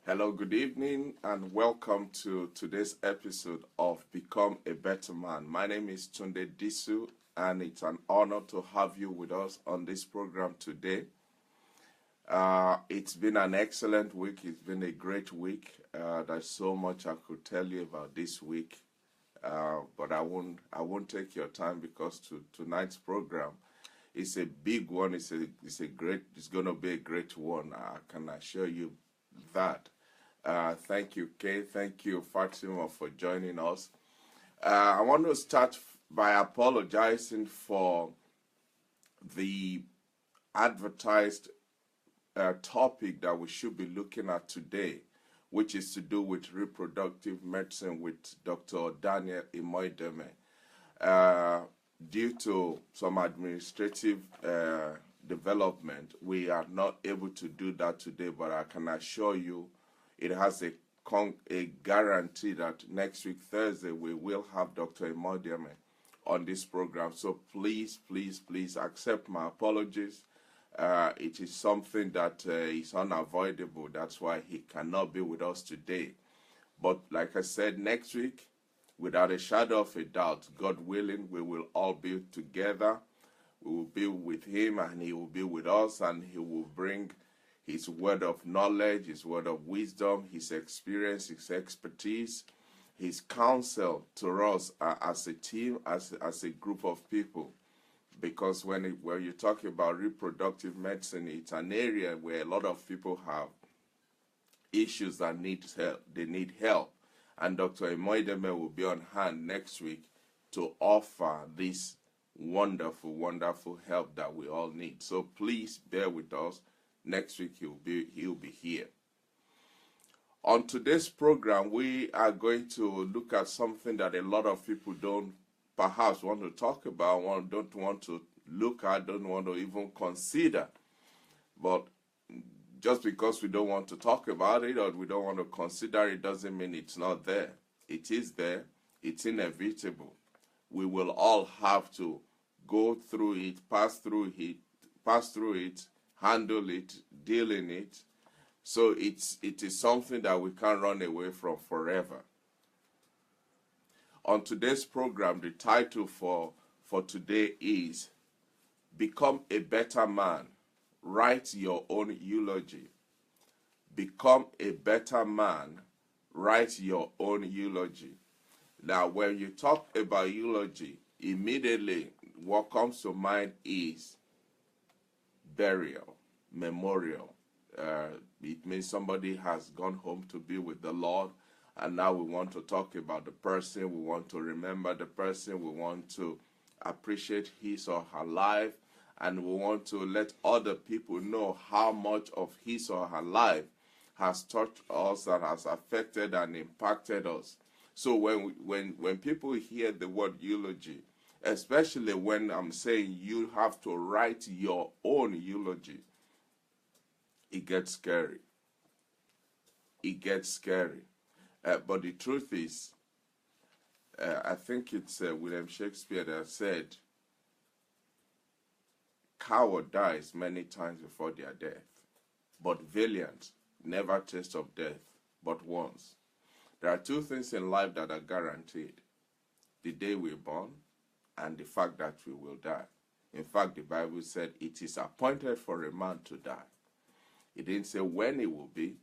Hello, good evening, and welcome to today's episode of Become a Better Man. My name is Tunde Disu, and it's an honor to have you with us on this program today. It's been an excellent week. It's been a great week. There's so much I could tell you about this week, but I won't take your time because tonight's program is a big one. It's going to be a great one. I can assure you that. Thank you, Kay. Thank you, Fatima, for joining us. I want to start by apologizing for the advertised topic that we should be looking at today, which is to do with reproductive medicine with Dr. Daniel Imoideme. Due to some administrative development, we are not able to do that today, but I can assure you it has a guarantee that next week, Thursday, we will have Dr. Imoideme on this program. So please accept my apologies. It is something that is unavoidable. That's why he cannot be with us today. But like I said, next week, without a shadow of a doubt, God willing, we will all be together. We will be with him and he will be with us, and he will bring his word of knowledge, his word of wisdom, his experience, his expertise, his counsel to us as a team, as a group of people. Because when you talk about reproductive medicine, it's an area where a lot of people have issues that need help. They need help. And Dr. Imoideme will be on hand next week to offer this wonderful, wonderful help that we all need. So please bear with us. Next week he'll be here. On today's program, we are going to look at something that a lot of people don't perhaps want to talk about, don't want to look at, don't want to even consider. But just because we don't want to talk about it or we don't want to consider it doesn't mean it's not there. It is there. It's inevitable. We will all have to go through it, pass through it, handle it, deal in it. So it is something that we can't run away from forever. On today's program, the title for today is Become a Better Man. Write your own eulogy. Become a better man. Write your own eulogy. Now, when you talk about eulogy, immediately what comes to mind is burial, memorial. It means somebody has gone home to be with the Lord, and now we want to talk about the person, we want to remember the person, we want to appreciate his or her life, and we want to let other people know how much of his or her life has touched us and has affected and impacted us. So when people hear the word eulogy, especially when I'm saying you have to write your own eulogy, it gets scary. It gets scary. But the truth is, I think it's William Shakespeare that said, coward dies many times before their death, but valiant never taste of death but once. There are two things in life that are guaranteed: the day we're born and the fact that we will die. In fact, the Bible said it is appointed for a man to die. It didn't say when it will be,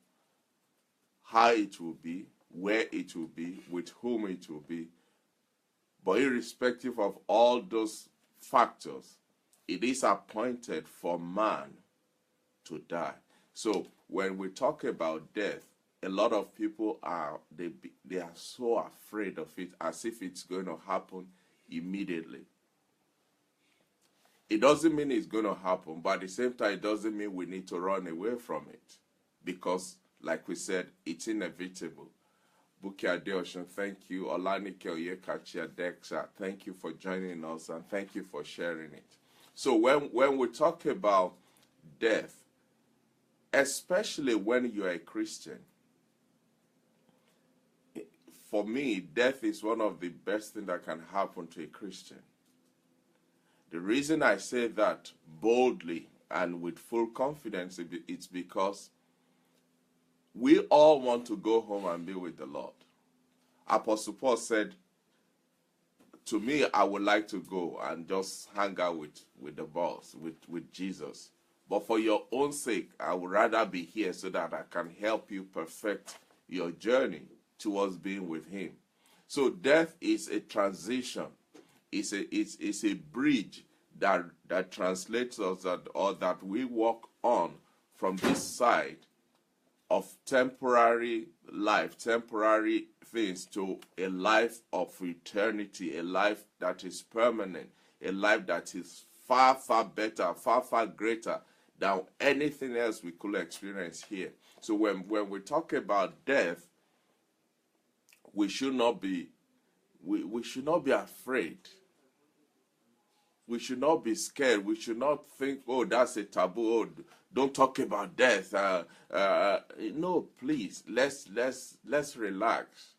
how it will be, where it will be, with whom it will be. But irrespective of all those factors, it is appointed for man to die. So when we talk about death, a lot of people are so afraid of it, as if it's going to happen immediately. It doesn't mean it's going to happen, but at the same time, it doesn't mean we need to run away from it, because, like we said, it's inevitable. Buki Adeoshan, thank you. Olanike Oyekachia Dexa, thank you for joining us, and thank you for sharing it. So when we talk about death, especially when you're a Christian, for me, death is one of the best things that can happen to a Christian. The reason I say that boldly and with full confidence, it's because we all want to go home and be with the Lord. Apostle Paul said, to me, I would like to go and just hang out with the boss, with Jesus. But for your own sake, I would rather be here so that I can help you perfect your journey towards being with him. So death is a transition. It's a bridge that translates us that we walk on from this side of temporary life, temporary things, to a life of eternity, a life that is permanent, a life that is far, far better, far, far greater than anything else we could experience here. So when we talk about death, we should not be afraid. We should not be scared. We should not think, oh, that's a taboo. Oh, don't talk about death. No, please. Let's relax.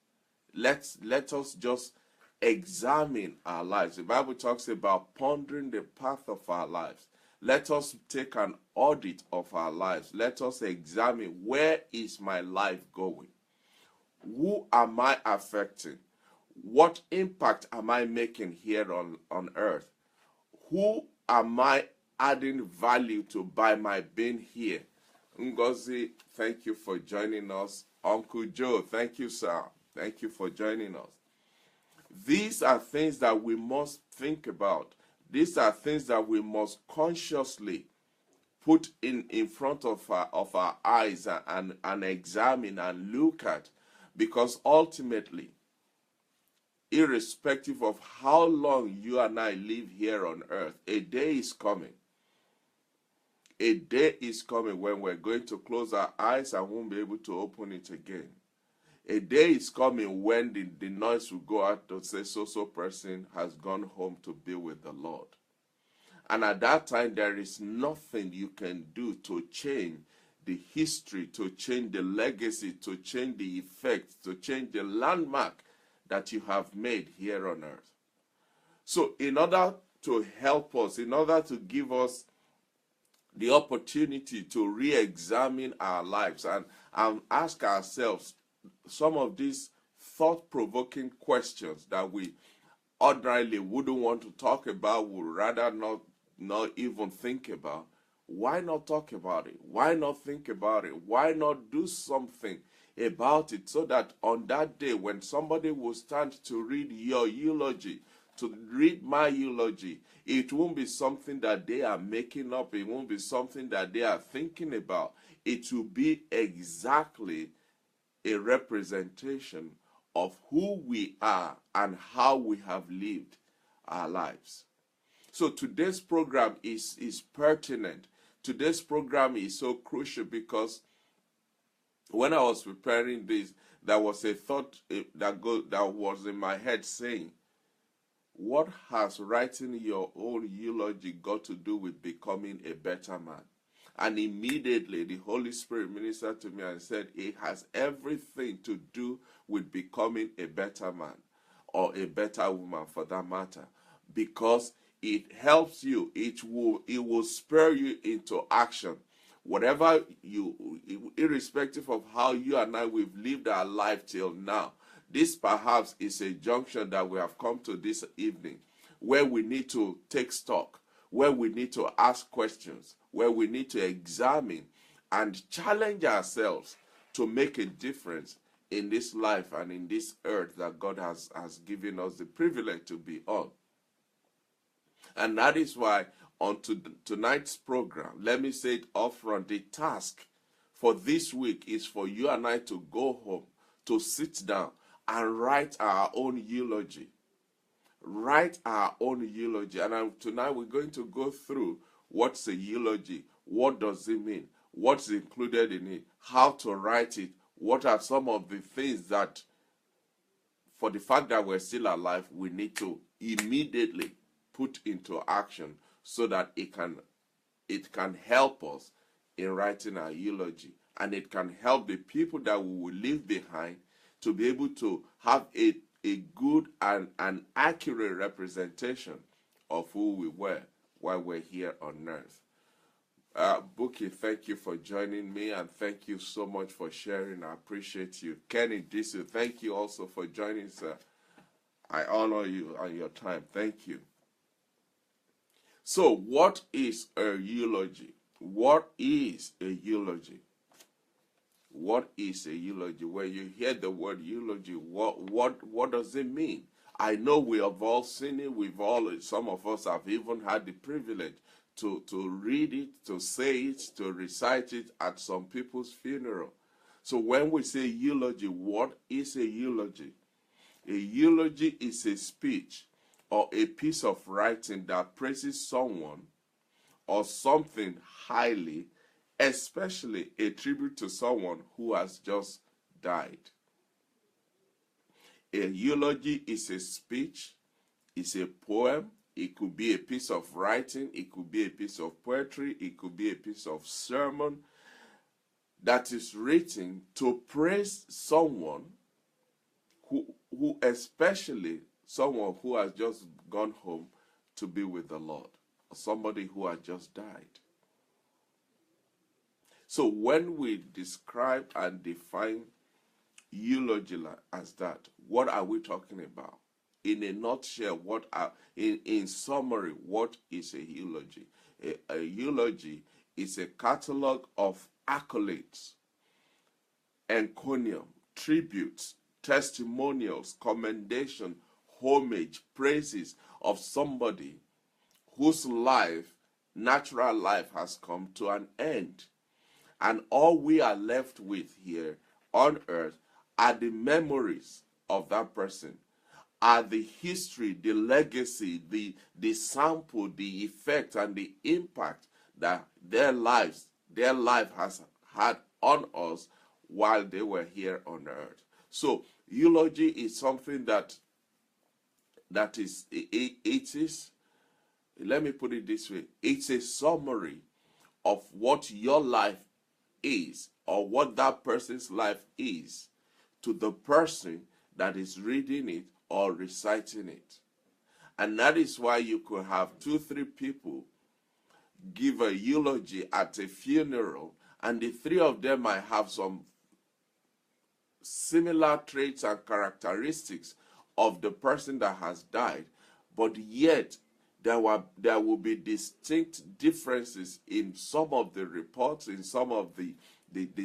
Let us just examine our lives. The Bible talks about pondering the path of our lives. Let us take an audit of our lives. Let us examine, where is my life going? Who am I affecting? What impact am I making here on earth? Who am I adding value to by my being here? Ngozi, thank you for joining us. Uncle Joe, thank you, sir. Thank you for joining us. These are things that we must think about. These are things that we must consciously put in front of our eyes and examine and look at, because ultimately, irrespective of how long you and I live here on earth, a day is coming. A day is coming when we're going to close our eyes and won't be able to open it again. A day is coming when the noise will go out to say so person has gone home to be with the Lord. And at that time, there is nothing you can do to change the history, to change the legacy, to change the effect, to change the landmark that you have made here on earth. So in order to help us, in order to give us the opportunity to re-examine our lives and ask ourselves some of these thought-provoking questions that we ordinarily wouldn't want to talk about, would rather not even think about, why not talk about it? Why not think about it? Why not do something about it, so that on that day when somebody will stand to read your eulogy, to read my eulogy, it won't be something that they are making up. It won't be something that they are thinking about. It will be exactly a representation of who we are and how we have lived our lives. So today's program is pertinent. Today's program is so crucial because when I was preparing this, there was a thought that was in my head saying, what has writing your own eulogy got to do with becoming a better man? And immediately the Holy Spirit ministered to me and said, it has everything to do with becoming a better man, or a better woman for that matter, because it helps you. It will spur you into action. Whatever you, irrespective of how you and I, we've lived our life till now, this perhaps is a junction that we have come to this evening where we need to take stock, where we need to ask questions, where we need to examine and challenge ourselves to make a difference in this life and in this earth that God has given us the privilege to be on. And that is why on tonight's program, let me say it upfront, the task for this week is for you and I to go home, to sit down and write our own eulogy. Write our own eulogy. And tonight we're going to go through what's a eulogy, what does it mean, what's included in it, how to write it, what are some of the things that, for the fact that we're still alive, we need to immediately put into action so that it can help us in writing our eulogy, and it can help the people that we will leave behind to be able to have a good and an accurate representation of who we were while we're here on earth. Buki, thank you for joining me, and thank you so much for sharing. I appreciate you. Kenny Disu, thank you also for joining, sir. I honor you and your time. Thank you. So, what is a eulogy? What is a eulogy? What is a eulogy? When you hear the word eulogy, what does it mean? I know we have all seen it. Some of us have even had the privilege to read it, to say it, to recite it at some people's funeral. So when we say eulogy, what is a eulogy? A eulogy is a speech or a piece of writing that praises someone or something highly, especially a tribute to someone who has just died. A eulogy is a speech, it's a poem, it could be a piece of writing, it could be a piece of poetry, it could be a piece of sermon that is written to praise someone who especially someone who has just gone home to be with the Lord, or somebody who has just died. So when we describe and define eulogy as that, what are we talking about? In a nutshell, in summary, what is a eulogy? A eulogy is a catalog of accolades, encomium, tributes, testimonials, commendation, homage, praises of somebody whose natural life has come to an end. And all we are left with here on earth are the memories of that person, are the history, the legacy, the sample, the effect, and the impact that their life has had on us while they were here on earth. So eulogy is something that is, let me put it this way, it's a summary of what your life is, or what that person's life is, to the person that is reading it or reciting it. And that is why you could have 2-3 people give a eulogy at a funeral, and the 3 of them might have some similar traits and characteristics of the person that has died, but yet there will be distinct differences in some of the reports, in some of the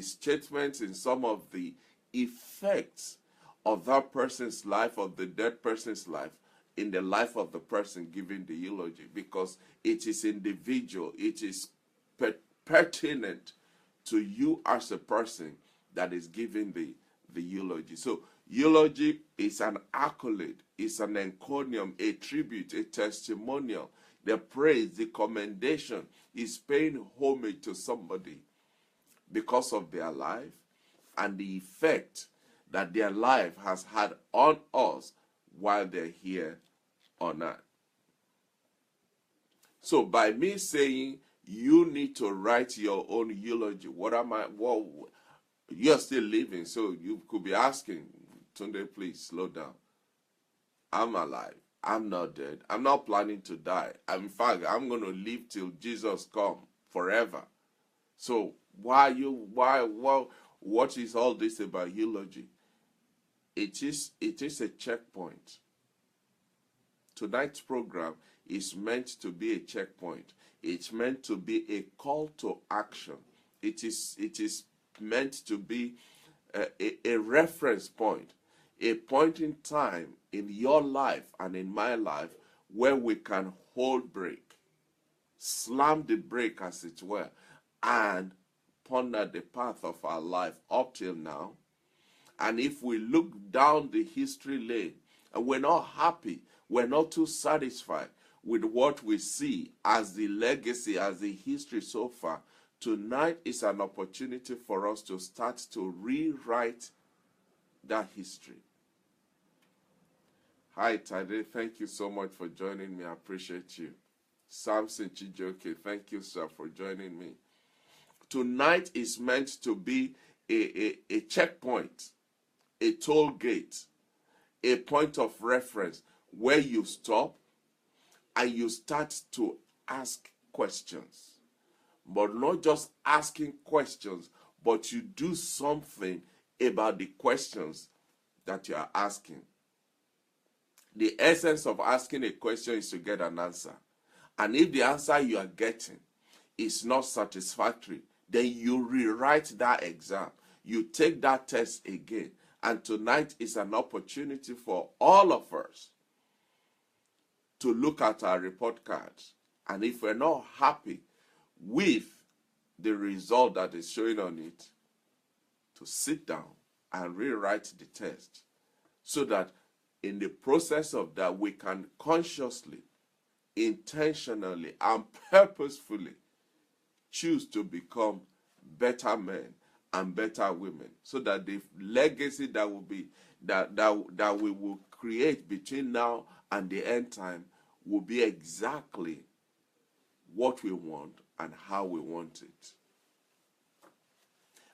statements, in some of the effects of that person's life, of the dead person's life, in the life of the person giving the eulogy, because it is individual, it is pertinent to you as a person that is giving the eulogy. So eulogy is an accolade, it's an encomium, a tribute, a testimonial. The praise, the commendation is paying homage to somebody because of their life and the effect that their life has had on us while they're here on earth. So by me saying you need to write your own eulogy, you're still living, so you could be asking, Tunde, please slow down. I'm alive. I'm not dead. I'm not planning to die. In fact, I'm going to live till Jesus comes forever. So what is all this about eulogy? It is a checkpoint. Tonight's program is meant to be a checkpoint. It's meant to be a call to action. It is meant to be a reference point, a point in time in your life and in my life where we can hold brake, slam the brake as it were, and ponder the path of our life up till now. And if we look down the history lane and we're not happy, we're not too satisfied with what we see as the legacy, as the history so far, tonight is an opportunity for us to start to rewrite that history. Hi, Tade. Thank you so much for joining me. I appreciate you. Samson Chijoke, thank you, sir, for joining me. Tonight is meant to be a checkpoint, a toll gate, a point of reference where you stop and you start to ask questions. but not just asking questions, but you do something about the questions that you are asking. The essence of asking a question is to get an answer. And if the answer you are getting is not satisfactory, then you rewrite that exam. You take that test again. And tonight is an opportunity for all of us to look at our report cards. And if we're not happy with the result that is showing on it, to sit down and rewrite the test so that in the process of that, we can consciously, intentionally, and purposefully choose to become better men and better women, so that the legacy that will be that we will create between now and the end time will be exactly what we want and how we want it.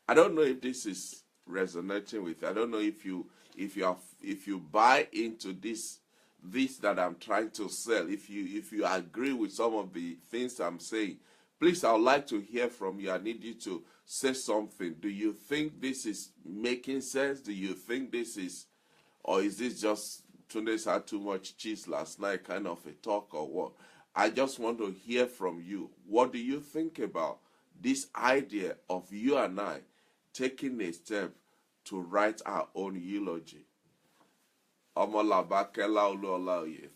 I don't know if this is resonating with you. I don't know if you buy into this that I'm trying to sell. If you agree with some of the things I'm saying, please, I would like to hear from you. I need you to say something. Do you think this is making sense? Do you think this is, or is this just Tunde's had too much cheese last night kind of a talk, or what? I just want to hear from you. What do you think about this idea of you and I taking a step to write our own eulogy?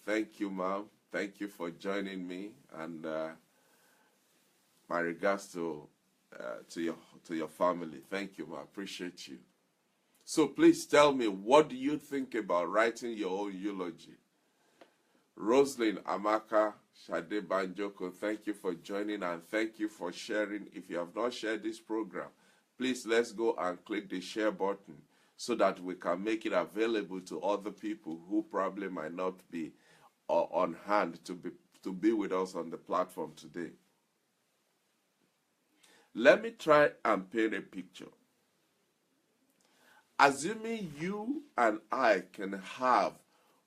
Thank you, ma'am. Thank you for joining me, and my regards to your family. Thank you, ma'am. Appreciate you. So please tell me, what do you think about writing your own eulogy? Roslyn, Amaka, Shade Banjoko, thank you for joining, and thank you for sharing. If you have not shared this program, please let's go and click the share button so that we can make it available to other people who probably might not be on hand to be with us on the platform today. Let me try and paint a picture. Assuming you and I can have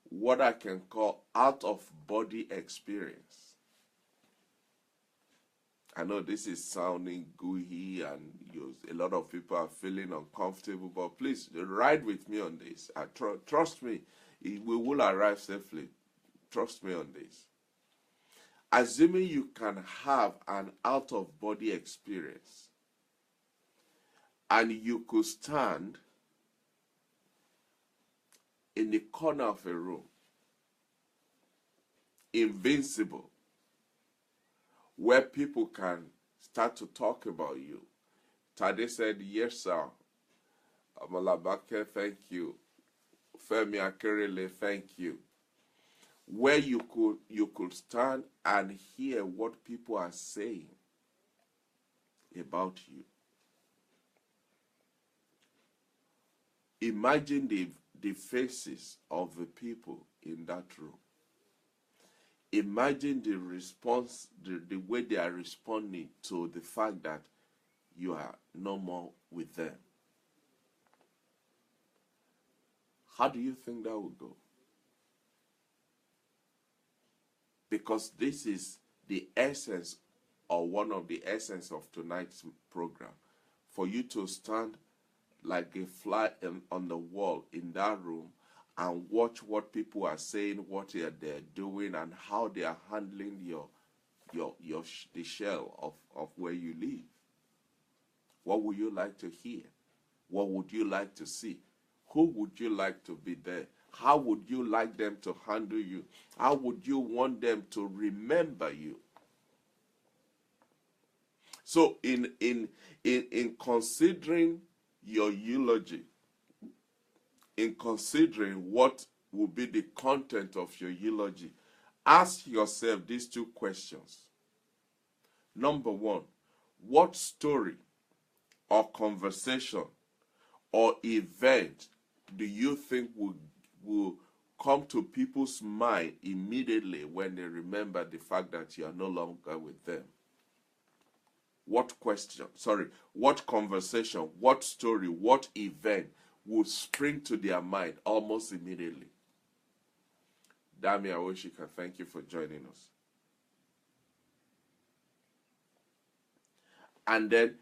what I can call out-of-body experience. I know this is sounding gooey and a lot of people are feeling uncomfortable, but please ride with me on this. Trust me, we will arrive safely. Trust me on this. Assuming you can have an out-of-body experience and you could stand in the corner of a room, invincible, where people can start to talk about you. Tade said, yes, sir. Amalabake, thank you. Femi Akerele, thank you. Where you could stand and hear what people are saying about you. Imagine the faces of the people in that room. Imagine the response, the way they are responding to the fact that you are no more with them. How do you think that will go? Because this is the essence, or one of the essence of tonight's program. For you to stand like a fly on the wall in that room and watch what people are saying, what they're doing, and how they are handling the shell of where you live. What would you like to hear? What would you like to see? Who would you like to be there? How would you like them to handle you? How would you want them to remember you? So in considering your eulogy, in considering what will be the content of your eulogy, ask yourself these two questions. Number one, what story or conversation or event do you think will come to people's mind immediately when they remember the fact that you are no longer with them? What conversation, what story, what event will spring to their mind almost immediately? Dami Awoshika, thank you for joining us. And then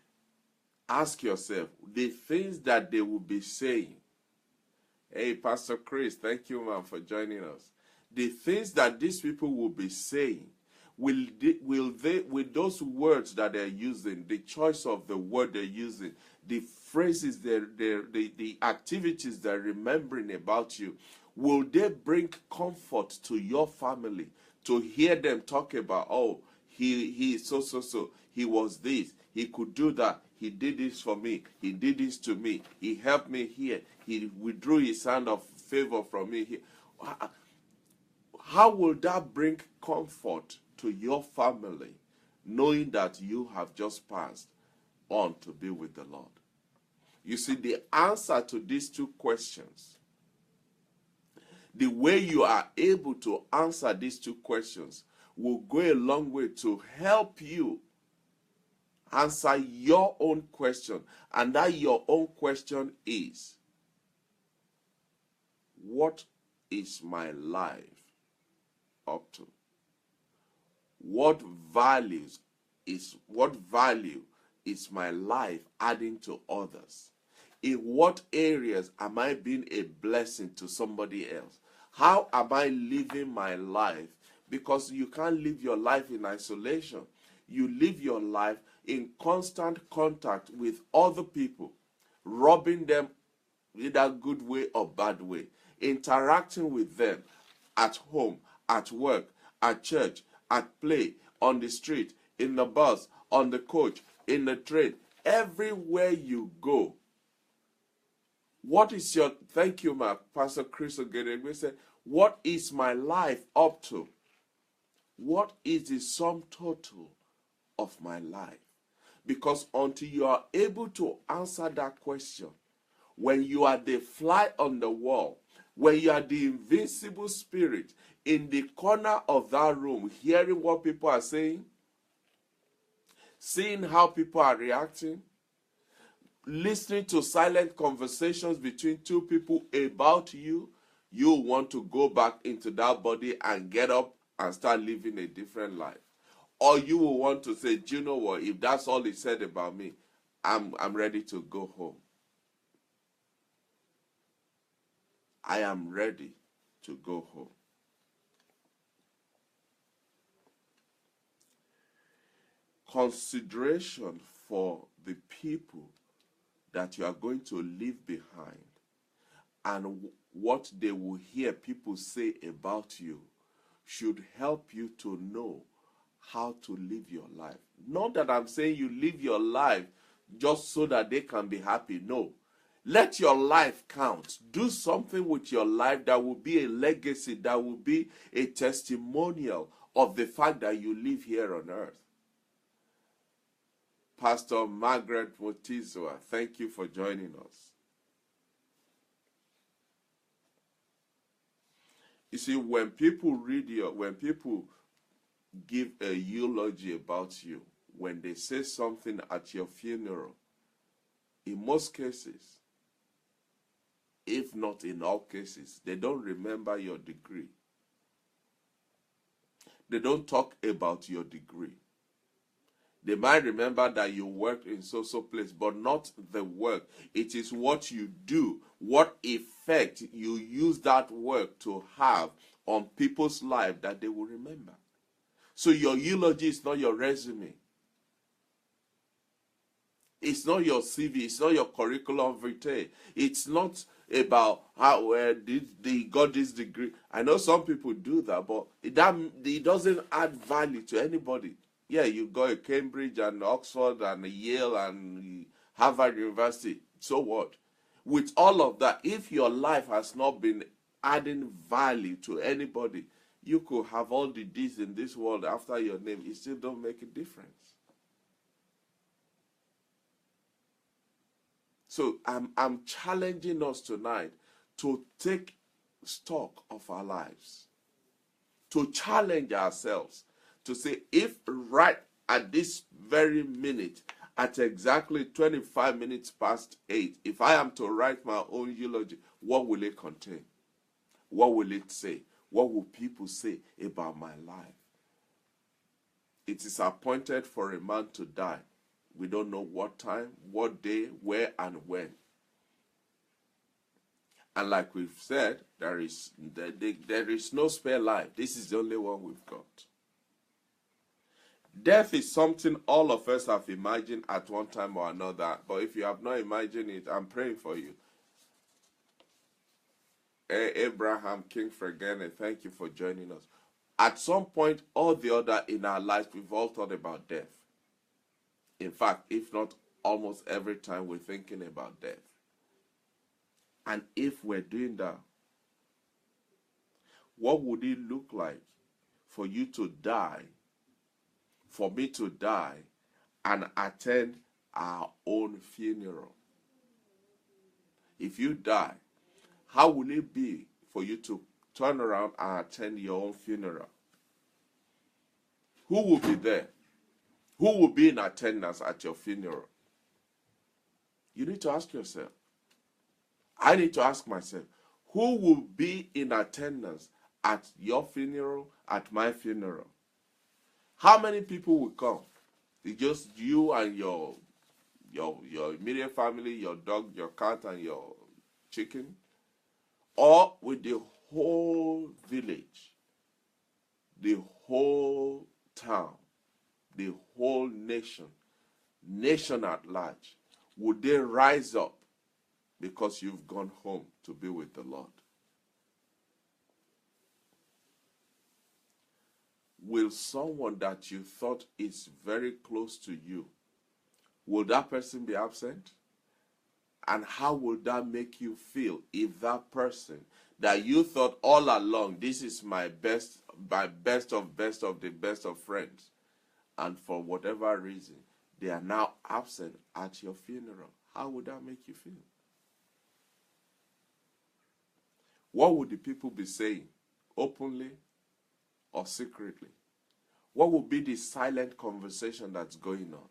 ask yourself, the things that they will be saying. Hey, Pastor Chris, thank you, man, for joining us. The things that these people will be saying, will with those words that they're using, the choice of the word they're using, the phrases, the activities they're remembering about you, will they bring comfort to your family to hear them talk about, oh, he so, he was this, he could do that, he did this for me, he did this to me, he helped me here, he withdrew his hand of favor from me here. How will that bring comfort to your family, knowing that you have just passed on to be with the Lord? You see, the answer to these two questions, the way you are able to answer these two questions, will go a long way to help you answer your own question. And that your own question is, what is my life up to? What value is my life adding to others? In what areas am I being a blessing to somebody else? How am I living my life? Because you can't live your life in isolation. You live your life in constant contact with other people, rubbing them either good way or bad way, interacting with them at home, at work, at church, at play, on the street, in the bus, on the coach, in the train, everywhere you go. What is your, thank you, Mark, Pastor Chris Ogedegbe said, what is my life up to? What is the sum total of my life? Because until you are able to answer that question, when you are the fly on the wall, when you are the invincible spirit in the corner of that room, hearing what people are saying, seeing how people are reacting, listening to silent conversations between two people about you, you want to go back into that body and get up and start living a different life. Or you will want to say, do you know what, if that's all he said about me, I'm ready to go home. I am ready to go home. Consideration for the people that you are going to leave behind and what they will hear people say about you should help you to know how to live your life. Not that I'm saying you live your life just so that they can be happy. No. Let your life count. Do something with your life that will be a legacy, that will be a testimonial of the fact that you live here on earth. Pastor Margaret Motizwa, thank you for joining us. You see, when people when people give a eulogy about you, when they say something at your funeral, in most cases, if not in all cases, they don't remember your degree. They don't talk about your degree. They might remember that you worked in so place, but not the work. It is what you do, what effect you use that work to have on people's lives that they will remember. So your eulogy is not your resume. It's not your CV. It's not your curriculum vitae. It's not about how they got this degree. I know some people do that, but it doesn't add value to anybody. Yeah, you got a Cambridge and Oxford and Yale and Harvard University. So what? With all of that, if your life has not been adding value to anybody, you could have all the D's in this world after your name. It still don't make a difference. So I'm challenging us tonight to take stock of our lives, to challenge ourselves, to say, if right at this very minute, at exactly 25 minutes past 8, if I am to write my own eulogy, what will it contain? What will it say? What will people say about my life? It is appointed for a man to die, We don't know what time, what day, where, and when. And like we've said, there is no spare life. This is the only one we've got. Death is something all of us have imagined at one time or another. But if you have not imagined it, I'm praying for you. Abraham King Fregene, thank you for joining us. At some point or the other in our lives, we've all thought about death. In fact, if not almost every time, we're thinking about death. And if we're doing that, what would it look like for you to die, for me to die, and attend our own funeral? If you die, how will it be for you to turn around and attend your own funeral? Who will be there? Who will be in attendance at your funeral? You need to ask yourself. I need to ask myself, who will be in attendance at your funeral, at my funeral? How many people will come? It's just you and your immediate family, your dog, your cat, and your chicken? Or with the whole village, the whole town, the whole nation at large? Would they rise up because you've gone home to be with the Lord? Will someone that you thought is very close to you, will that person be absent? And how would that make you feel if that person that you thought all along, this is my best of the best of friends, and for whatever reason, they are now absent at your funeral? How would that make you feel? What would the people be saying, openly or secretly? What would be the silent conversation that's going on?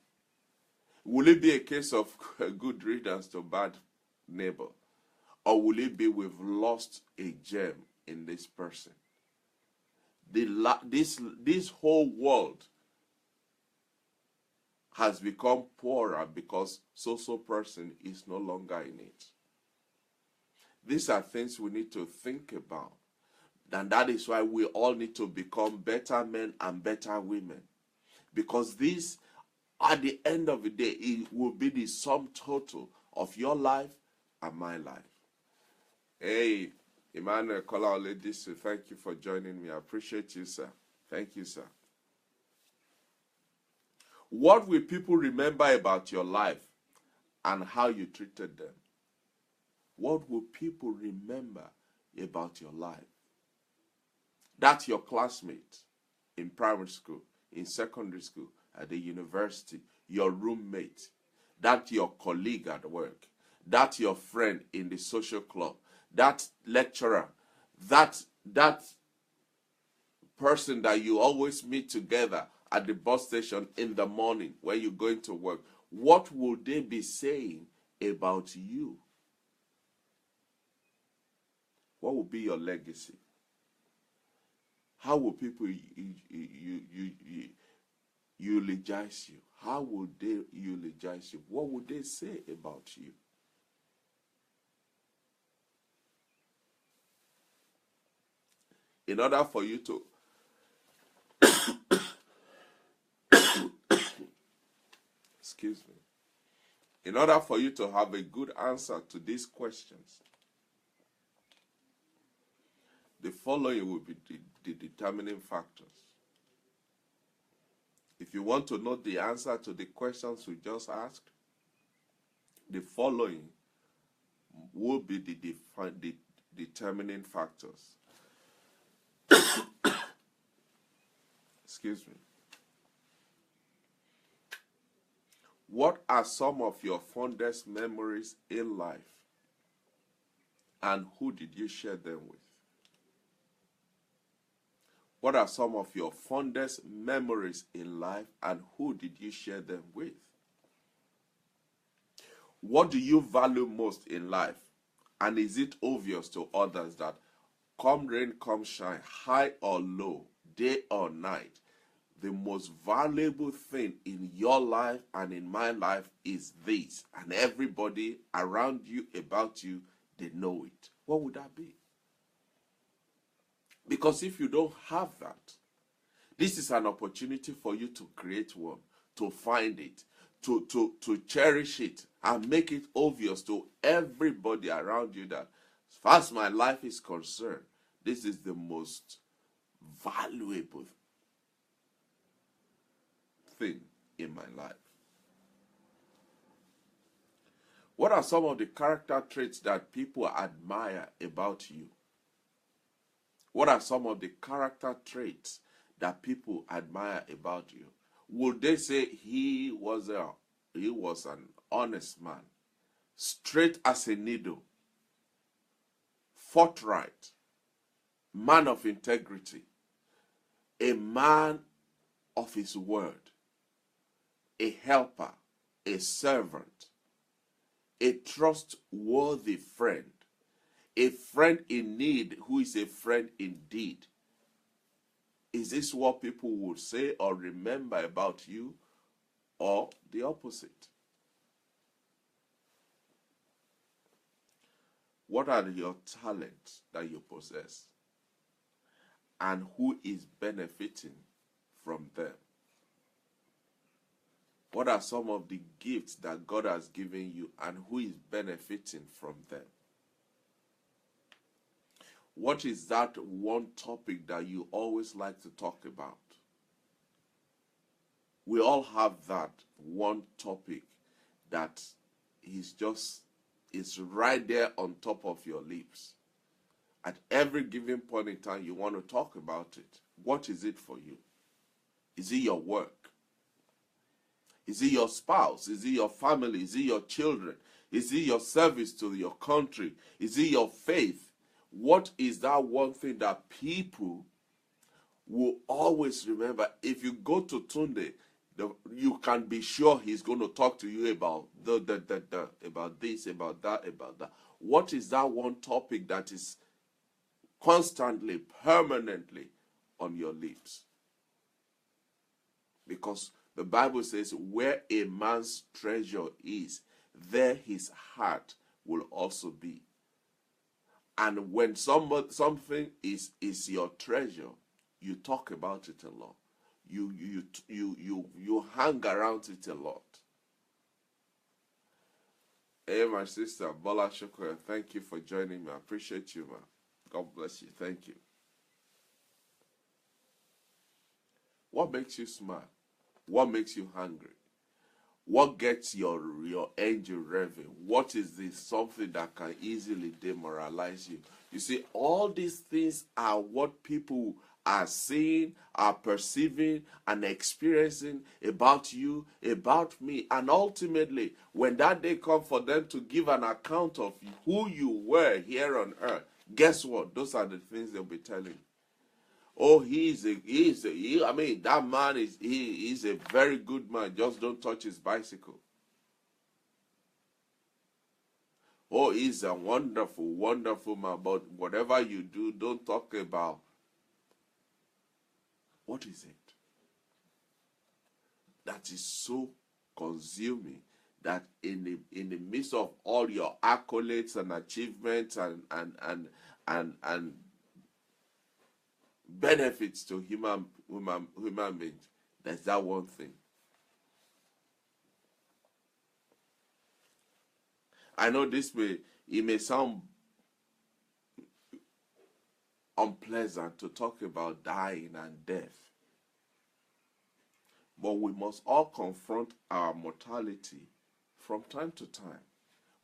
Will it be a case of good riddance to bad neighbor? Or will it be we've lost a gem in this person? This whole world has become poorer because so person is no longer in it. These are things we need to think about. And that is why we all need to become better men and better women. Because this, at the end of the day, it will be the sum total of your life and my life. Hey, Emmanuel Kolaole Disu, thank you for joining me. I appreciate you, sir. Thank you, sir. What will people remember about your life and how you treated them? What will people remember about your life? That's your classmate in primary school, in secondary school, at the university, your roommate, that's your colleague at work, that's your friend in the social club, that lecturer, that person that you always meet together at the bus station in the morning when you're going to work. What will they be saying about you? What will be your legacy? How will people eulogize you? How will they eulogize you? What would they say about you? In order for you to excuse me. In order for you to have a good answer to these questions, the following will be the determining factors. If you want to know the answer to the questions we just asked, the following will be the determining factors. Excuse me. What are some of your fondest memories in life? And who did you share them with? What are some of your fondest memories in life and who did you share them with? What do you value most in life? And is it obvious to others that come rain, come shine, high or low, day or night, the most valuable thing in your life and in my life is this, and everybody around you, about you, they know it, what would that be? Because if you don't have that, this is an opportunity for you to create one, to find it, to cherish it, and make it obvious to everybody around you that, as far as my life is concerned, this is the most valuable thing in my life. What are some of the character traits that people admire about you? What are some of the character traits that people admire about you? Would they say he was an honest man, straight as a needle, forthright, man of integrity, a man of his word, a helper, a servant, a trustworthy friend, a friend in need who is a friend indeed? Is this what people would say or remember about you, or the opposite? What are your talents that you possess, and who is benefiting from them? What are some of the gifts that God has given you, and who is benefiting from them? What is that one topic that you always like to talk about? We all have that one topic that is right there on top of your lips. At every given point in time, you want to talk about it. What is it for you? Is it your work? Is it your spouse? Is it your family? Is it your children? Is it your service to your country? Is it your faith? What is that one thing that people will always remember? If you go to Tunde, you can be sure he's going to talk to you about about this, about that, about that. What is that one topic that is constantly, permanently on your lips? Because the Bible says, where a man's treasure is, there his heart will also be. And when something is your treasure, you talk about it a lot. You hang around it a lot. Hey, my sister Bola Shokwe, thank you for joining me. I appreciate you, man. God bless you. Thank you. What makes you smile? What makes you hungry? What gets your engine revving? What is this something that can easily demoralize you? You see, all these things are what people are seeing, are perceiving, and experiencing about you, about me. And ultimately, when that day comes for them to give an account of who you were here on earth, guess what? Those are the things they'll be telling you. Oh, that man is a very good man. Just don't touch his bicycle. Oh, he's a wonderful, wonderful man. But whatever you do, don't talk about. What is it that is so consuming that in the midst of all your accolades and achievements and benefits to human beings, there's that one thing? I know it may sound unpleasant to talk about dying and death, but we must all confront our mortality from time to time.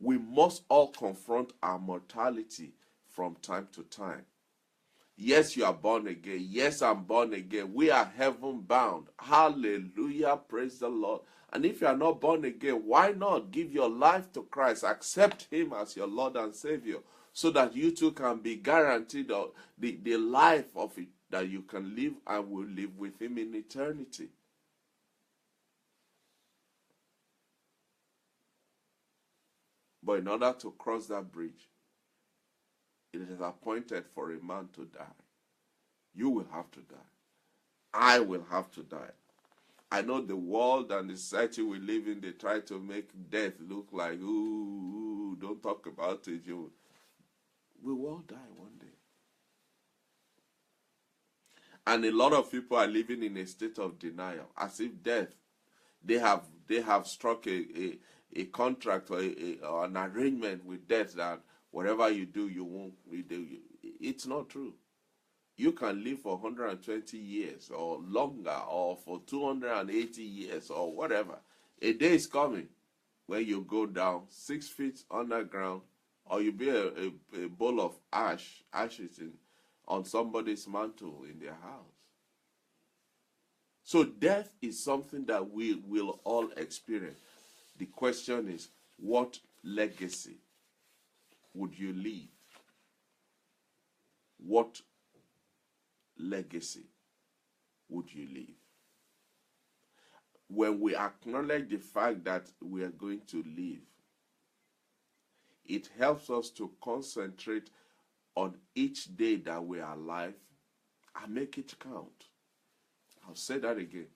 We must all confront our mortality from time to time. Yes, you are born again. Yes, I'm born again. We are heaven bound. Hallelujah. Praise the Lord. And if you are not born again, why not give your life to Christ? Accept him as your Lord and Savior, so that you too can be guaranteed the life of it that you can live and will live with him in eternity. But in order to cross that bridge, it is appointed for a man to die. You will have to die. I will have to die. I know the world and the society we live in, they try to make death look like, ooh, don't talk about it. We will all die one day. And a lot of people are living in a state of denial, as if death, they have struck a contract or an arrangement with death that whatever you do, you won't. It's not true. You can live for 120 years or longer, or for 280 years or whatever. A day is coming when you go down 6 feet underground, or you be a bowl of ashes on somebody's mantle in their house. So death is something that we will all experience. The question is, what legacy would you leave? What legacy would you leave? When we acknowledge the fact that we are going to live, it helps us to concentrate on each day that we are alive and make it count. I'll say that again.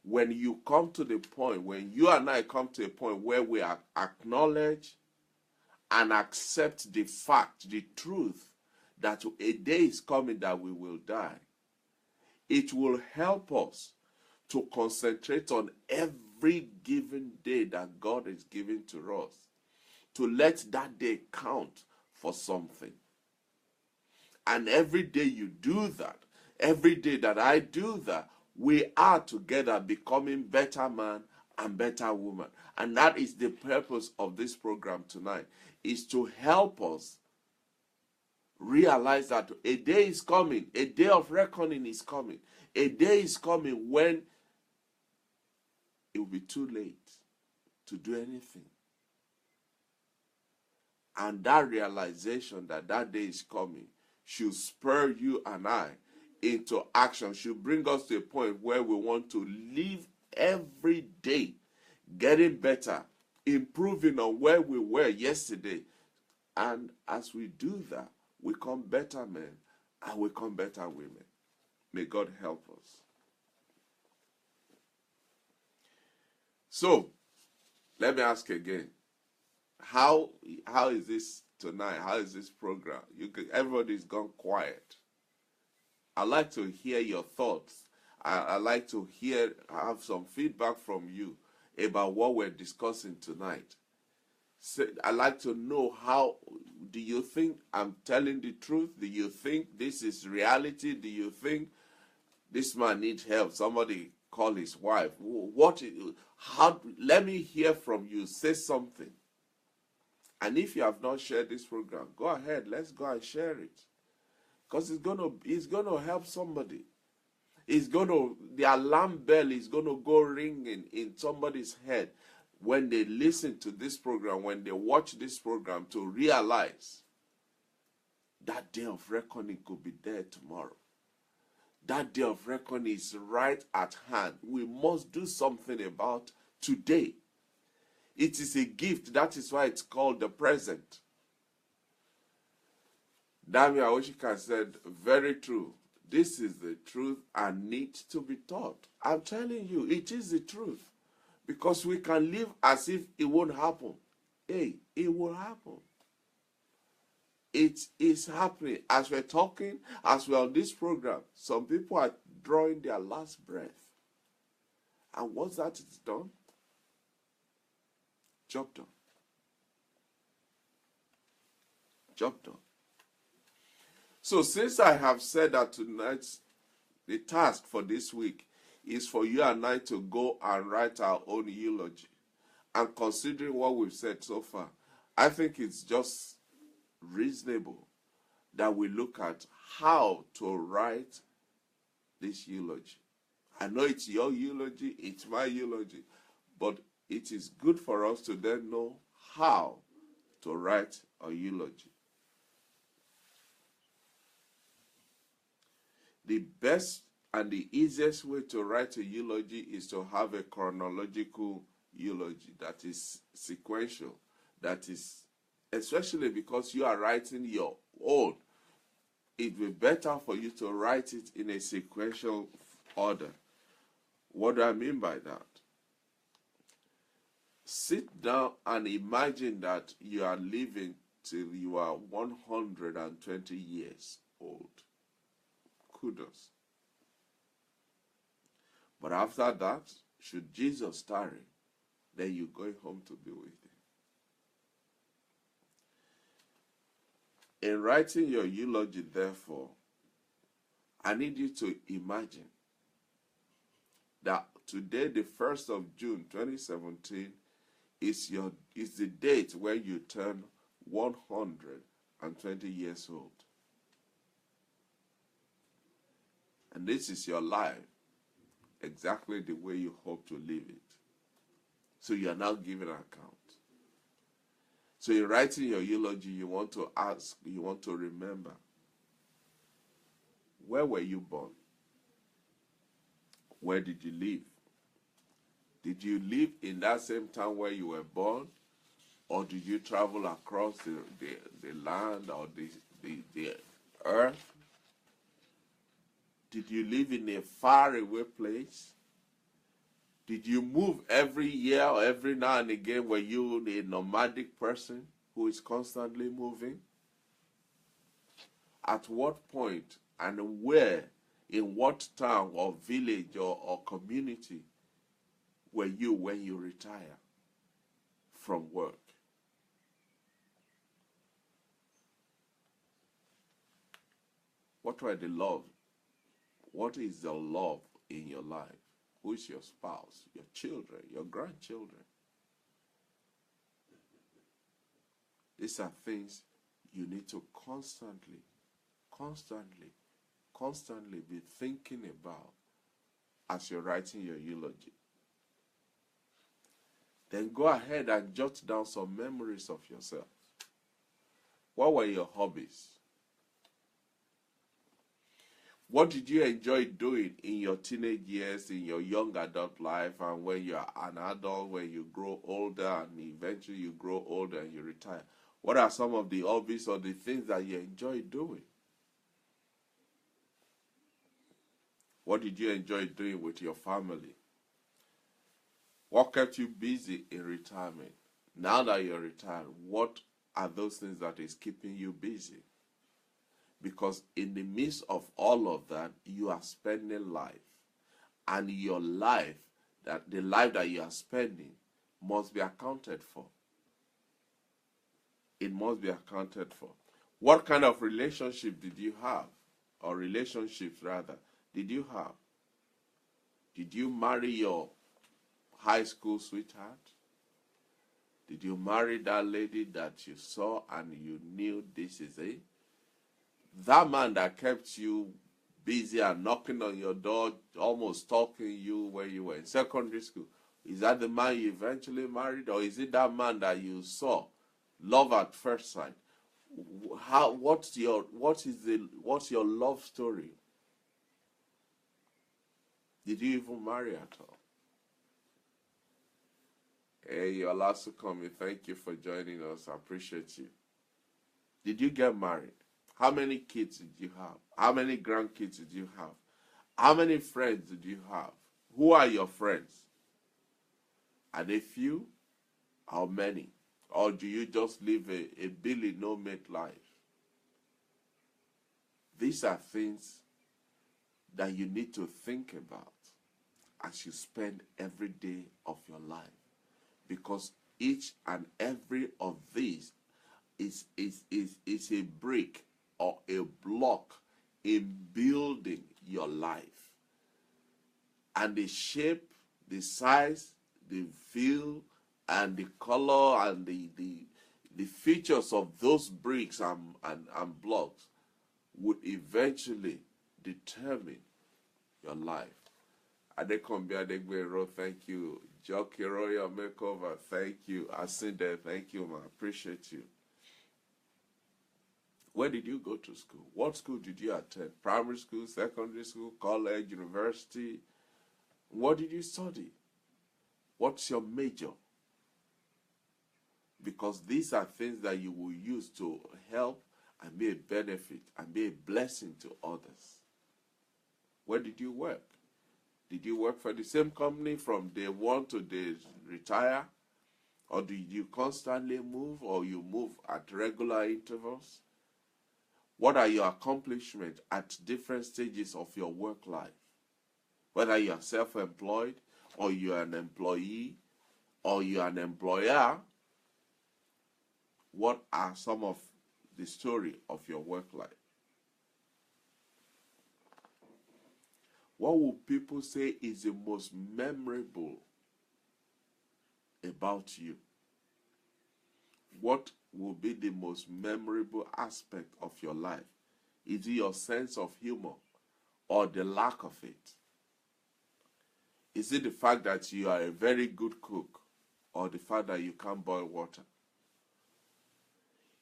When you come to the point, when you and I come to a point where we acknowledge and accept the fact, the truth, that a day is coming that we will die, it will help us to concentrate on every given day that God is giving to us, to let that day count for something. And every day you do that, every day that I do that, we are together becoming better man and better woman. And that is the purpose of this program tonight, is to help us realize that a day is coming, a day of reckoning is coming. A day is coming when it will be too late to do anything. And that realization that that day is coming should spur you and I into action, should bring us to a point where we want to live every day, getting better, improving on where we were yesterday. And as we do that, we become better men and we become better women. May God help us. So, let me ask again. How is this tonight? How is this program? Everybody's gone quiet. I'd like to hear your thoughts. I'd like to have some feedback from you about what we're discussing tonight. So I'd like to know, how do you think I'm telling the truth? Do you think this is reality? Do you think this man needs help? Somebody call his wife. Let me hear from you. Say something. And if you have not shared this program, go ahead. Let's go and share it. Because it's gonna help somebody. The alarm bell is gonna go ringing in somebody's head when they listen to this program, when they watch this program, to realize that day of reckoning could be there tomorrow. That day of reckoning is right at hand. We must do something about today. It is a gift. That is why it's called the present. Dami Aoshika said, very true. This is the truth and needs to be taught. I'm telling you, it is the truth. Because we can live as if it won't happen. Hey, it will happen. It is happening. As we're talking, as we're on this program, some people are drawing their last breath. And once that is done, job done. Job done. So since I have said that tonight, the task for this week is for you and I to go and write our own eulogy. And considering what we've said so far, I think it's just reasonable that we look at how to write this eulogy. I know it's your eulogy, it's my eulogy, but it is good for us to then know how to write a eulogy. The best and the easiest way to write a eulogy is to have a chronological eulogy that is sequential, that is, especially because you are writing your own, it will be better for you to write it in a sequential order. What do I mean by that? Sit down and imagine that you are living till you are 120 years old. Kudos. But after that, should Jesus tarry, then you're going home to be with him. In writing your eulogy, therefore, I need you to imagine that today, the 1st of June 2017, is the date where you turn 120 years old. And this is your life, exactly the way you hope to live it. So you are now giving an account. So in writing your eulogy, you want to ask, you want to remember, where were you born? Where did you live? Did you live in that same town where you were born? Or did you travel across the land or the earth? Did you live in a faraway place? Did you move every year or every now and again? Were you a nomadic person who is constantly moving? At what point and where, in what town or village or community were you when you retire from work? What were the love? What is the love in your life? Who is your spouse, your children, your grandchildren? These are things you need to constantly be thinking about as you're writing your eulogy. Then go ahead and jot down some memories of yourself. What were your hobbies? What did you enjoy doing in your teenage years, in your young adult life, and when you are an adult, when you grow older, and eventually you grow older and you retire? What are some of the hobbies or the things that you enjoy doing? What did you enjoy doing with your family? What kept you busy in retirement? Now that you're retired, what are those things that is keeping you busy? Because in the midst of all of that, you are spending life. And your life, the life that you are spending, must be accounted for. It must be accounted for. What kind of relationship did you have? Or relationships, rather, did you have? Did you marry your high school sweetheart? Did you marry that lady that you saw and you knew this is it? That man that kept you busy and knocking on your door, almost stalking you when you were in secondary school, is that the man you eventually married, or is it that man that you saw, love at first sight? What's your love story? Did you even marry at all? Hey, you're last to come in. Thank you for joining us. I appreciate you. Did you get married? How many kids did you have? How many grandkids did you have? How many friends did you have? Who are your friends? Are they few or many? Or do you just live a Billy no-mate life? These are things that you need to think about as you spend every day of your life. Because each and every of these is a brick or a block in building your life. And the shape, the size, the feel, and the color, and the features of those bricks and blocks would eventually determine your life. Adekombi Adegbero, thank you. Jockey Royal Makeover, thank you. Asinde, thank you, man. Appreciate you. Where did you go to school? What school did you attend? Primary school, secondary school, college, university? What did you study? What's your major? Because these are things that you will use to help and be a benefit and be a blessing to others. Where did you work? Did you work for the same company from day one to day retire? Or did you constantly move, or you move at regular intervals? What are your accomplishments at different stages of your work life? Whether you are self-employed, or you are an employee, or you are an employer, what are some of the story of your work life? What will people say is the most memorable about you? What will be the most memorable aspect of your life? Is it your sense of humor or the lack of it? Is it the fact that you are a very good cook or the fact that you can't boil water?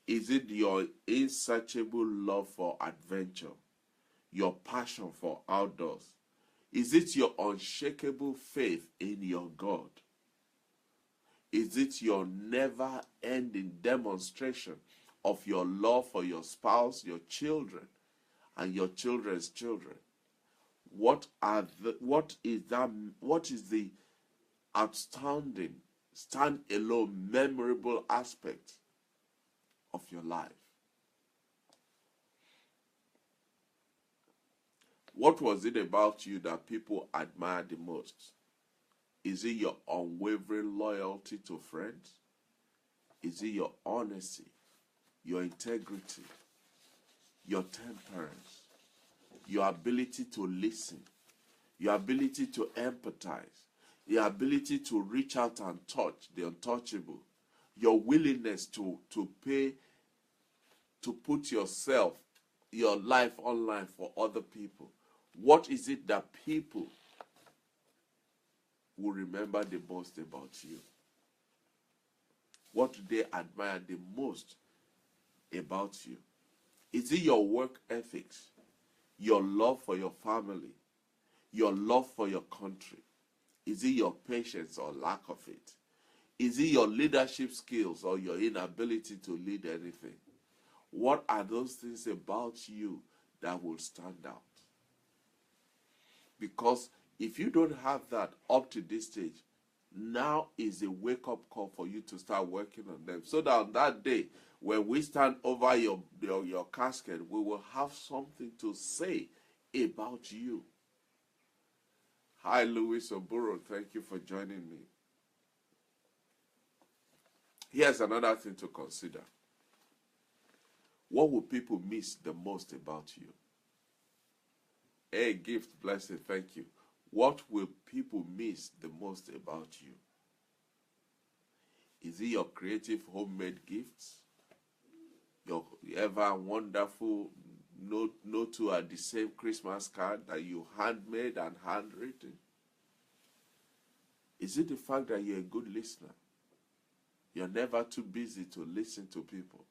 Is it your insatiable love for adventure, your passion for outdoors? Is it your unshakable faith in your God? Is it your never-ending demonstration of your love for your spouse, your children, and your children's children? What is the outstanding, stand-alone, memorable aspect of your life? What was it about you that people admired the most? Is it your unwavering loyalty to friends? Is it your honesty, your integrity, your temperance, your ability to listen, your ability to empathize, your ability to reach out and touch the untouchable, your willingness to put yourself, your life online for other people? What is it that people will remember the most about you? What do they admire the most about you? Is it your work ethics, your love for your family, your love for your country? Is it your patience or lack of it? Is it your leadership skills or your inability to lead anything? What are those things about you that will stand out? Because if you don't have that up to this stage, now is a wake-up call for you to start working on them. So that on that day, when we stand over your casket, we will have something to say about you. Hi, Louis Oburo. Thank you for joining me. Here's another thing to consider. What will people miss the most about you? A gift, blessing, thank you. What will people miss the most about you? Is it your creative homemade gifts? Your ever wonderful, no two are the same Christmas card that you handmade and handwritten? Is it the fact that you're a good listener? You're never too busy to listen to people.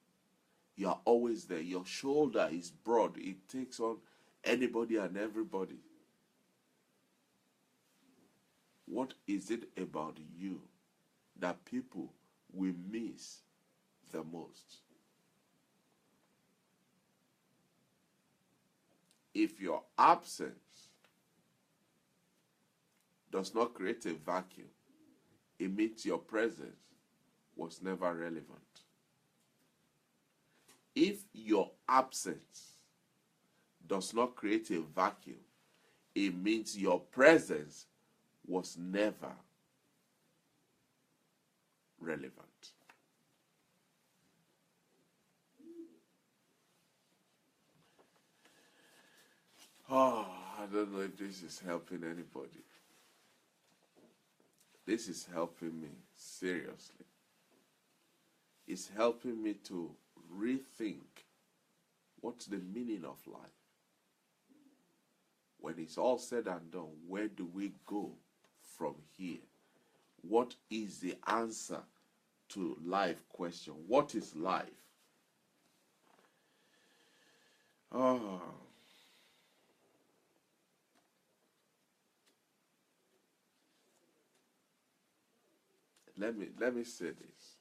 You are always there. Your shoulder is broad. It takes on anybody and everybody. What is it about you that people will miss the most? If your absence does not create a vacuum, it means your presence was never relevant. If your absence does not create a vacuum, it means your presence was never relevant. Oh, I don't know if this is helping anybody. This is helping me, seriously. It's helping me to rethink what's the meaning of life. When it's all said and done, where do we go from here? What is the answer to life question? What is life? Oh. Let me say this.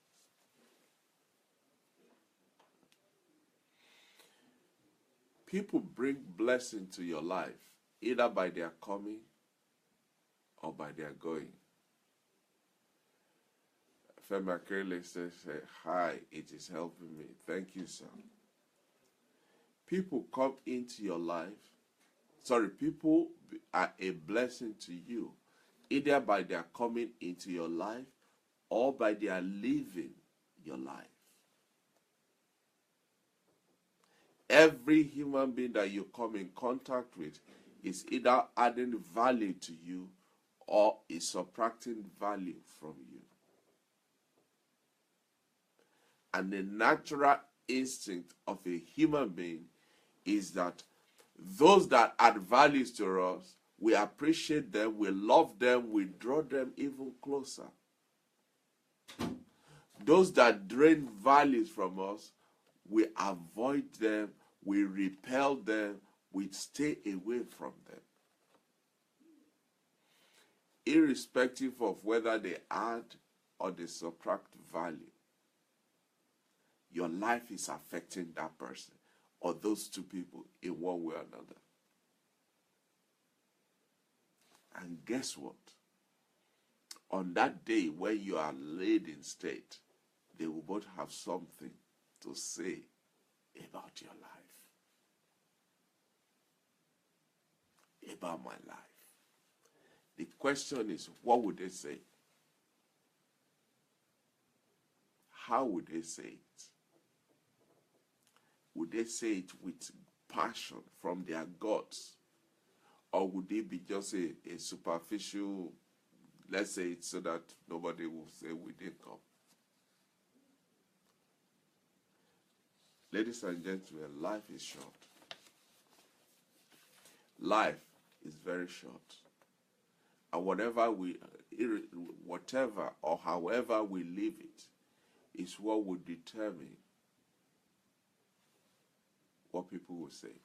People bring blessing to your life either by their coming or by their going. Fema Kerele says, hi, it is helping me. Thank you, sir. People come into your life. Sorry, people are a blessing to you, either by their coming into your life or by their living your life. Every human being that you come in contact with is either adding value to you or is subtracting value from you. And the natural instinct of a human being is that those that add values to us, we appreciate them, we love them, we draw them even closer. Those that drain values from us, we avoid them, we repel them, we stay away from them. Irrespective of whether they add or they subtract value, your life is affecting that person or those two people in one way or another. And guess what? On that day when you are laid in state, they will both have something to say about your life, about my life. The question is, what would they say? How would they say it? Would they say it with passion from their guts? Or would it be just a superficial, let's say it so that nobody will say we didn't come? Ladies and gentlemen, life is short. Life is very short. And whatever or however we live it is what will determine what people will say.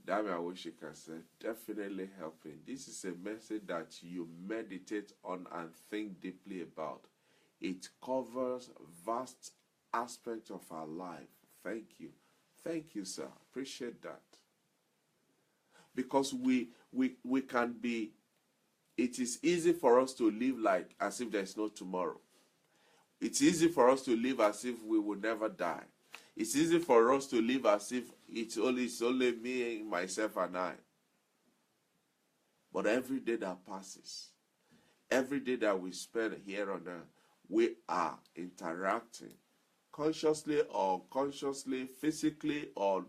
Dami Awoshika said, definitely helping. This is a message that you meditate on and think deeply about. It covers vast aspects of our life. Thank you. Thank you, sir. Appreciate that. Because we can be, it is easy for us to live like as if there's no tomorrow. It's easy for us to live as if we will never die. It's easy for us to live as if it's only me, myself, and I. But every day that passes, every day that we spend here on earth, we are interacting, consciously or unconsciously, physically or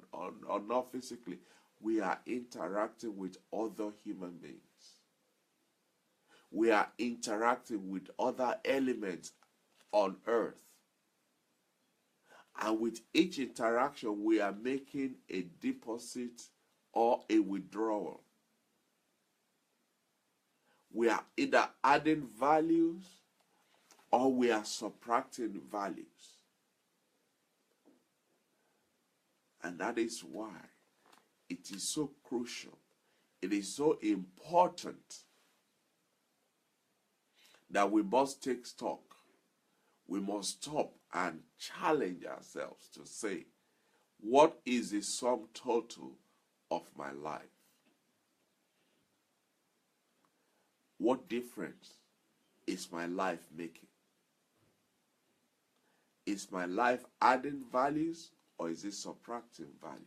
not physically. We are interacting with other human beings. We are interacting with other elements on earth. And with each interaction, we are making a deposit or a withdrawal. We are either adding values or we are subtracting values. And that is why it is so crucial. It is so important that we must take stock. We must stop and challenge ourselves to say, what is the sum total of my life? What difference is my life making? Is my life adding values or is it subtracting values?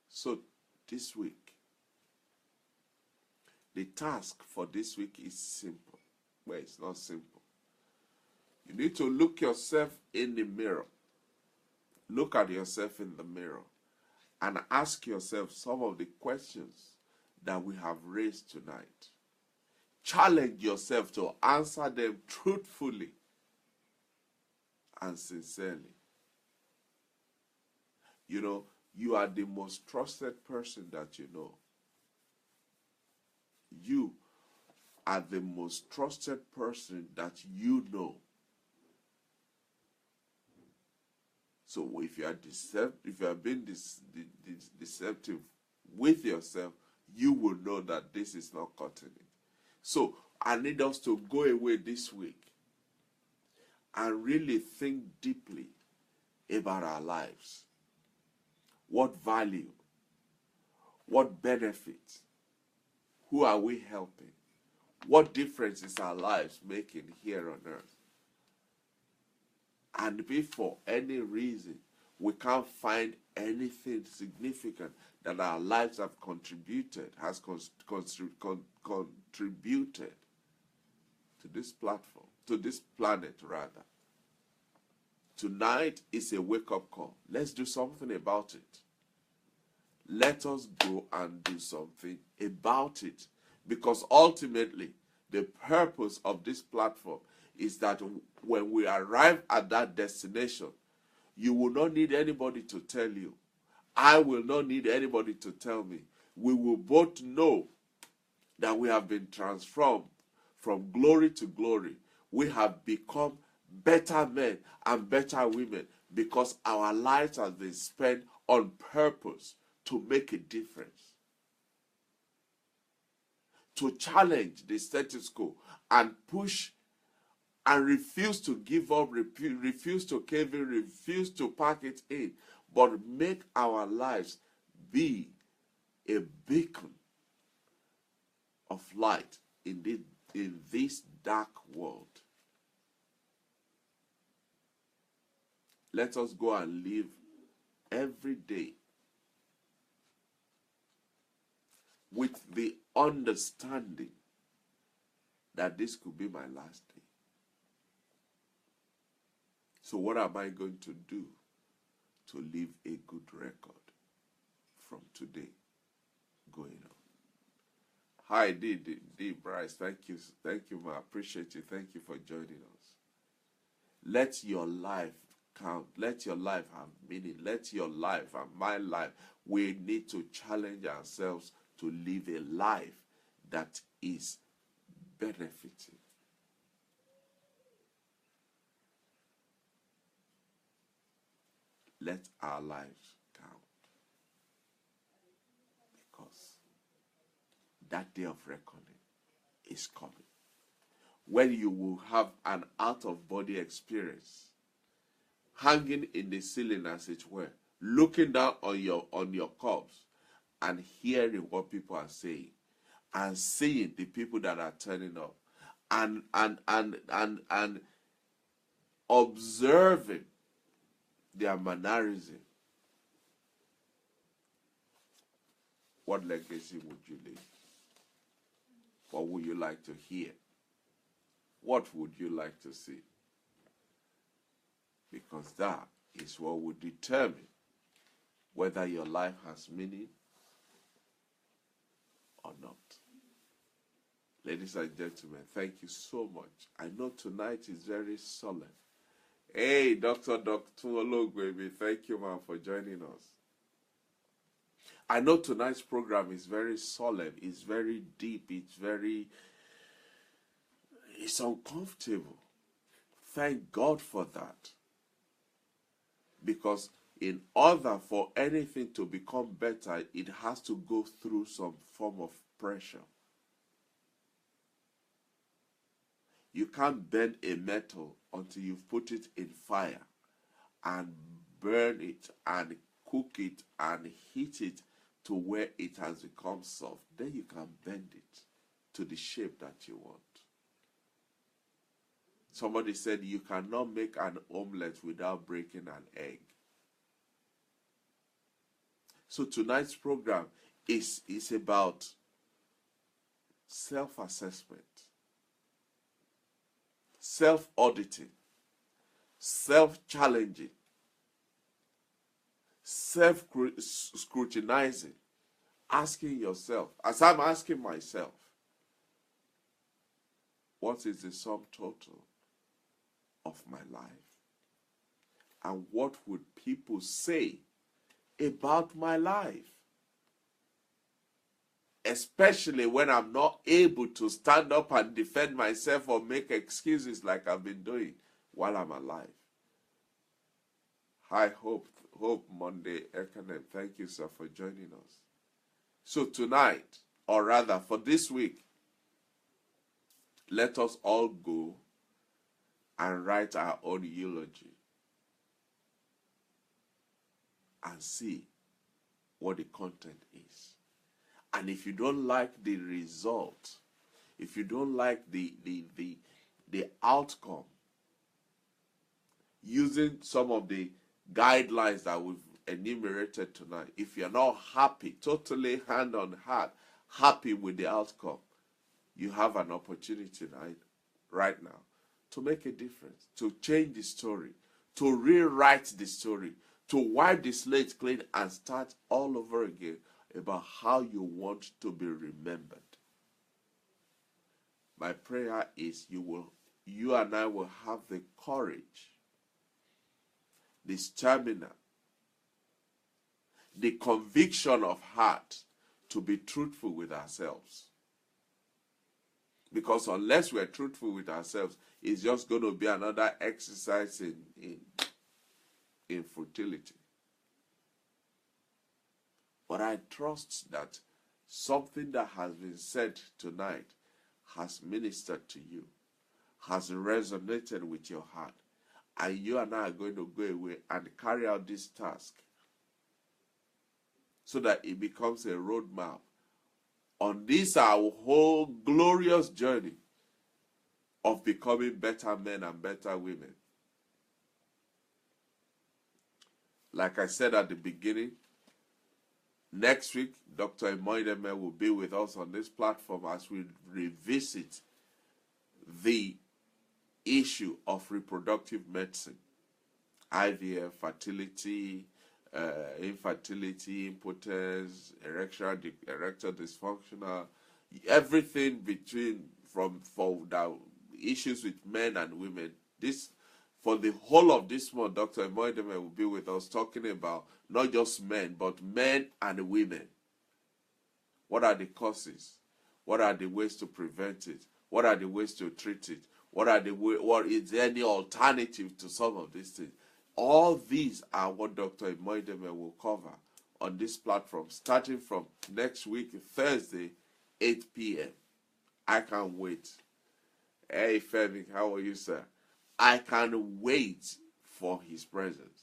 So this week, the task for this week is simple. Well, it's not simple. You need to look yourself in the mirror. Look at yourself in the mirror and ask yourself some of the questions that we have raised tonight. Challenge yourself to answer them truthfully and sincerely. You know, you are the most trusted person that you know. You are the most trusted person that you know. So if you are being deceptive with yourself, you will know that this is not cutting it. So I need us to go away this week and really think deeply about our lives. What value, what benefit Who are we helping? What difference is our lives making here on earth? And if for any reason we can't find anything significant that our lives have contributed, contributed to this platform, to this planet rather, tonight is a wake-up call. Let's do something about it. Let us go and do something about it. Because ultimately, the purpose of this platform is that when we arrive at that destination, you will not need anybody to tell you. I will not need anybody to tell me. We will both know that we have been transformed from glory to glory. We have become better men and better women because our lives have been spent on purpose to make a difference, to challenge the status quo and push and refuse to give up, refuse to cave in, refuse to pack it in, but make our lives be a beacon of light in this dark world. Let us go and live every day with the understanding that this could be my last day. So what am I going to do to leave a good record from today going on? Hi, D. Bryce. Thank you, ma. I appreciate you. Thank you for joining us. Let your life count. Let your life have meaning. Let your life and my life. We need to challenge ourselves to live a life that is benefiting. Let our lives count. Because that day of reckoning is coming. When you will have an out-of-body experience, hanging in the ceiling as it were, looking down on your corpse and hearing what people are saying and seeing the people that are turning up and observing their mannerism. What legacy would you leave? What would you like to hear? What would you like to see? Because that is what will determine whether your life has meaning or not. Ladies and gentlemen, thank you so much. I know tonight is very solemn. Hey, Dr. Ologwebe, thank you, man, for joining us. I know tonight's program is very solemn, it's very deep, it's uncomfortable. Thank God for that. Because in order for anything to become better, it has to go through some form of pressure. You can't bend a metal until you've put it in fire and burn it and cook it and heat it to where it has become soft. Then you can bend it to the shape that you want. Somebody said you cannot make an omelette without breaking an egg. So tonight's program is about self-assessment, self-auditing, self-challenging, self-scrutinizing, asking yourself, as I'm asking myself, what is the sum total of my life? And what would people say about my life? Especially when I'm not able to stand up and defend myself or make excuses like I've been doing while I'm alive. Hi, Hope Monday Ekanem. Thank you, sir, for joining us. So tonight, or rather for this week, let us all go and write our own eulogy and see what the content is. And if you don't like the result, if you don't like the outcome, using some of the guidelines that we've enumerated tonight, if you're not happy, totally hand on heart, happy with the outcome, you have an opportunity right now to make a difference, to change the story, to rewrite the story, to wipe the slate clean and start all over again about how you want to be remembered. My prayer is you and I will have the courage, the stamina, the conviction of heart to be truthful with ourselves. Because unless we're truthful with ourselves, it's just going to be another exercise in futility. But I trust that something that has been said tonight has ministered to you, has resonated with your heart, and you and I are going to go away and carry out this task so that it becomes a roadmap on this our whole glorious journey of becoming better men and better women. Like I said at the beginning, next week, Dr. Imoideme will be with us on this platform as we revisit the issue of reproductive medicine, IVF, fertility, infertility, impotence, erectile dysfunctional, everything between for the issues with men and women. This, for the whole of this month, Dr. Imoideme will be with us talking about not just men, but men and women. What are the causes? What are the ways to prevent it? What are the ways to treat it? What is there any alternative to some of these things? All these are what Dr. Imoideme will cover on this platform, starting from next week, Thursday, 8 p.m. I can't wait. Hey, Femi, how are you, sir? I can't wait for his presence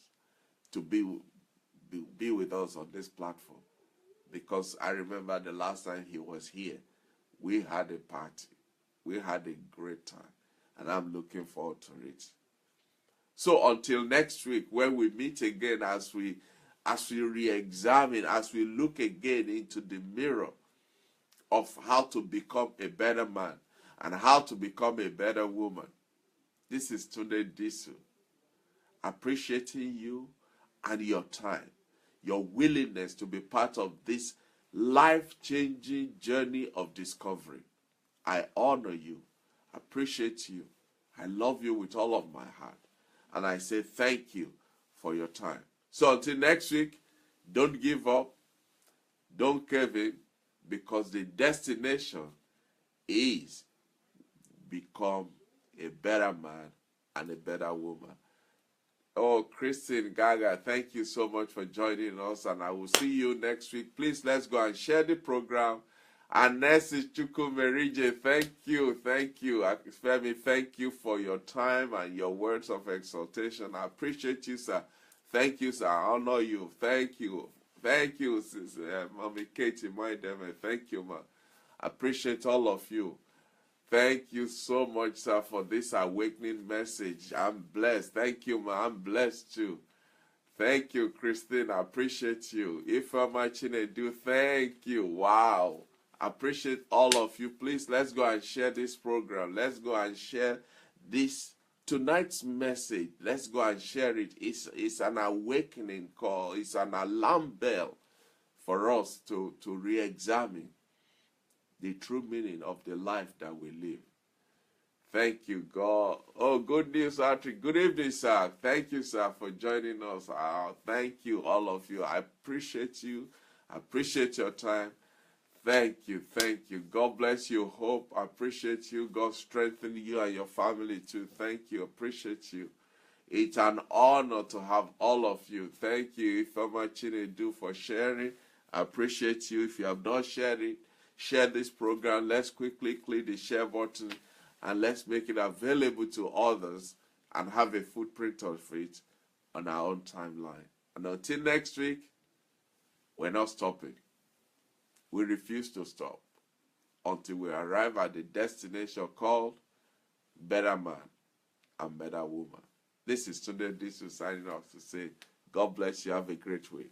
to be with us on this platform, because I remember the last time he was here, we had a party. We had a great time, and I'm looking forward to it. So until next week, when we meet again, as we re-examine, as we look again into the mirror of how to become a better man and how to become a better woman. This is Tunde Disu, appreciating you and your time, your willingness to be part of this life-changing journey of discovery. I honor you, appreciate you, I love you with all of my heart. And I say thank you for your time. So until next week, don't give up, don't cave in, because the destination is become a better man and a better woman. Oh, Christine Gaga, thank you so much for joining us, and I will see you next week. Please, let's go and share the program. And Nessie Chukwumerije, thank you. Femi, thank you for your time and your words of exaltation. I appreciate you, sir. Thank you, sir. I honor you. Thank you. Thank you, Mommy Katie Moideme. Thank you, ma. I appreciate all of you. Thank you so much, sir, for this awakening message. I'm blessed. Thank you, ma. I'm blessed too. Thank you, Christine. I appreciate you. Ifeoma Chinedu, thank you. Wow. I appreciate all of you. Please, let's go and share this program. Let's go and share this tonight's message. Let's go and share it. It's an awakening call. It's an alarm bell for us to re-examine the true meaning of the life that we live. Thank you, God. Oh, good news, Patrick. Good evening, sir. Thank you, sir, for joining us. Thank you, all of you. I appreciate you. I appreciate your time. Thank you. God bless you. Hope. I appreciate you. God strengthen you and your family too. Thank you. Appreciate you. It's an honor to have all of you. Thank you, Ifeoma Chinedu, for sharing. I appreciate you. If you have not shared it, share this program. Let's quickly click the share button and let's make it available to others and have a footprint of it on our own timeline. And until next week, we're not stopping. We refuse to stop until we arrive at the destination called better man and better woman. This is Tunde Disu signing off to say, God bless you. Have a great week.